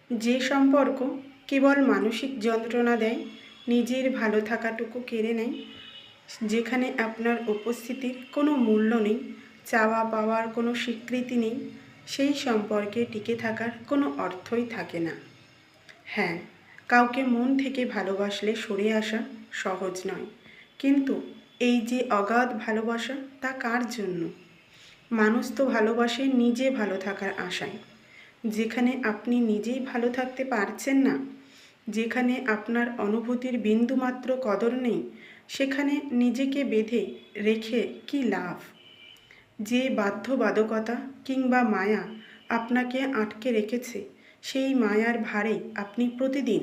যে সম্পর্ক কেবল মানসিক যন্ত্রণা দেয়, নিজের ভালো থাকাটুকু কেড়ে নেয়, যেখানে আপনার উপস্থিতির কোনো মূল্য নেই, চাওয়া পাওয়ার কোনো স্বীকৃতি নেই, সেই সম্পর্কে টিকে থাকার কোনো অর্থই থাকে না। হ্যাঁ, কাউকে মন থেকে ভালোবাসলে সরে আসা সহজ নয়, কিন্তু এই যে অগাধ ভালোবাসা, তা কার জন্য? মানুষ তো ভালোবাসে নিজে ভালো থাকার আশায়। যেখানে আপনি নিজেই ভালো থাকতে পারছেন না, যেখানে আপনার অনুভূতির বিন্দুমাত্র কদর নেই, সেখানে নিজেকে বেঁধে রেখে কী লাভ? যে বাধ্যবাধকতা কিংবা মায়া আপনাকে আটকে রেখেছে, সেই মায়ার ভারে আপনি প্রতিদিন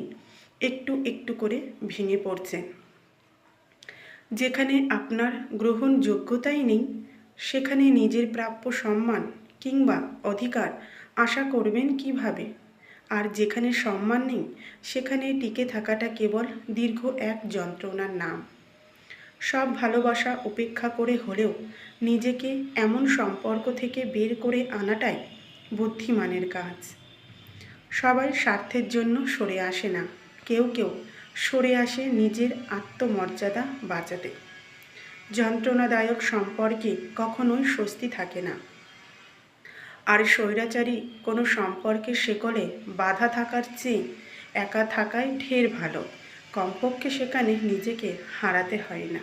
একটু একটু করে ভেঙে পড়ছেন। যেখানে আপনার গ্রহণযোগ্যতাই নেই, সেখানে নিজের প্রাপ্য সম্মান কিংবা অধিকার আশা করবেন কিভাবে? আর যেখানে সম্মান নেই, সেখানে টিকে থাকাটা কেবল দীর্ঘ এক যন্ত্রণার নাম। সব ভালোবাসা উপেক্ষা করে হলেও নিজেকে এমন সম্পর্ক থেকে বের করে আনাটাই বুদ্ধিমানের কাজ। সবাই স্বার্থের জন্য সরে আসে না, কেউ কেউ সরে আসে নিজের আত্মমর্যাদা বাঁচাতে। যন্ত্রণাদায়ক সম্পর্কে কখনোই স্বস্তি থাকে না, আর স্বৈরাচারী কোনো সম্পর্কের শেকলে বাধা থাকার চেয়ে একা থাকাই ঢের ভালো। কমপক্ষে সেখানে নিজেকে হারাতে হয় না।